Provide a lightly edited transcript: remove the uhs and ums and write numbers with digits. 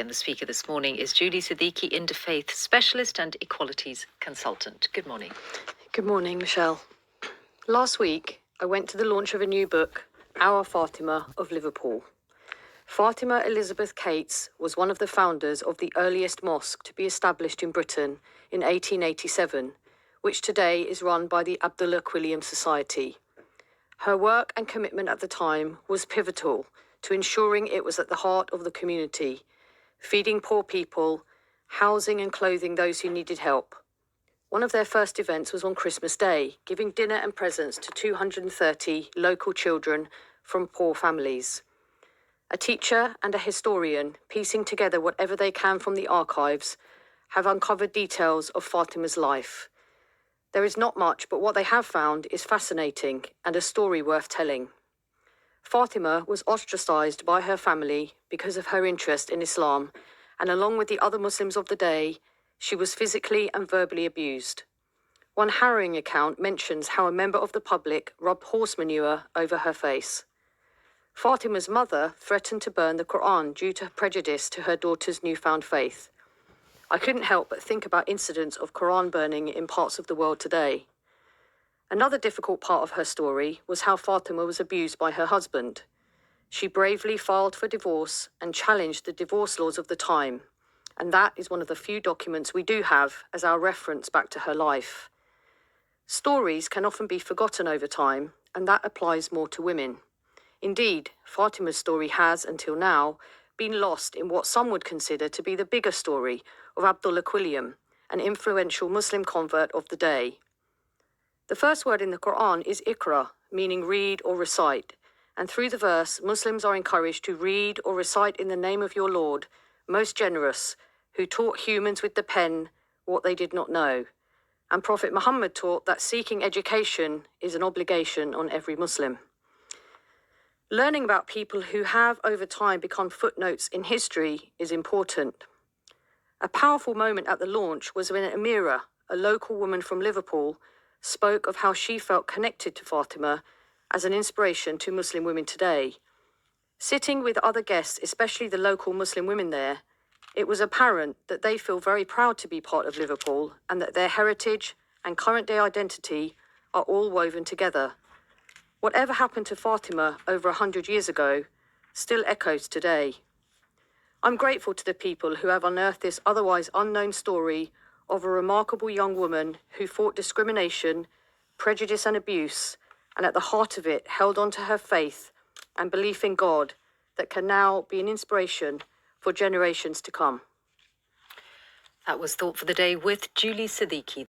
And the speaker this morning is Julie Siddiqui, interfaith specialist and equalities consultant. Good morning. Good morning, Michelle. Last week, I went to the launch of a new book, Our Fatima of Liverpool. Fatima Elizabeth Cates was one of the founders of the earliest mosque to be established in Britain in 1887, which today is run by the Abdullah Quilliam Society. Her work and commitment at the time was pivotal to ensuring it was at the heart of the community, feeding poor people, housing and clothing those who needed help. One of their first events was on Christmas Day, giving dinner and presents to 230 local children from poor families. A teacher and a historian, piecing together whatever they can from the archives, have uncovered details of Fatima's life. There is not much, but what they have found is fascinating and a story worth telling. Fatima was ostracized by her family because of her interest in Islam, and along with the other Muslims of the day, she was physically and verbally abused. One harrowing account mentions how a member of the public rubbed horse manure over her face. Fatima's mother threatened to burn the Quran due to prejudice to her daughter's newfound faith. I couldn't help but think about incidents of Quran burning in parts of the world today. Another difficult part of her story was how Fatima was abused by her husband. She bravely filed for divorce and challenged the divorce laws of the time, and that is one of the few documents we do have as our reference back to her life. Stories can often be forgotten over time, and that applies more to women. Indeed, Fatima's story has, until now, been lost in what some would consider to be the bigger story of Abdullah Quilliam, an influential Muslim convert of the day. The first word in the Quran is Iqra, meaning read or recite, and through the verse, Muslims are encouraged to read or recite in the name of your Lord, most generous, who taught humans with the pen what they did not know. And Prophet Muhammad taught that seeking education is an obligation on every Muslim. Learning about people who have over time become footnotes in history is important. A powerful moment at the launch was when Amira, a local woman from Liverpool, spoke of how she felt connected to Fatima as an inspiration to Muslim women today. Sitting with other guests, especially the local Muslim women there, it was apparent that they feel very proud to be part of Liverpool and that their heritage and current day identity are all woven together. Whatever happened to Fatima over 100 years ago still echoes today. I'm grateful to the people who have unearthed this otherwise unknown story of a remarkable young woman who fought discrimination, prejudice and abuse, and at the heart of it held on to her faith and belief in God that can now be an inspiration for generations to come. That was Thought for the Day with Julie Siddiqui.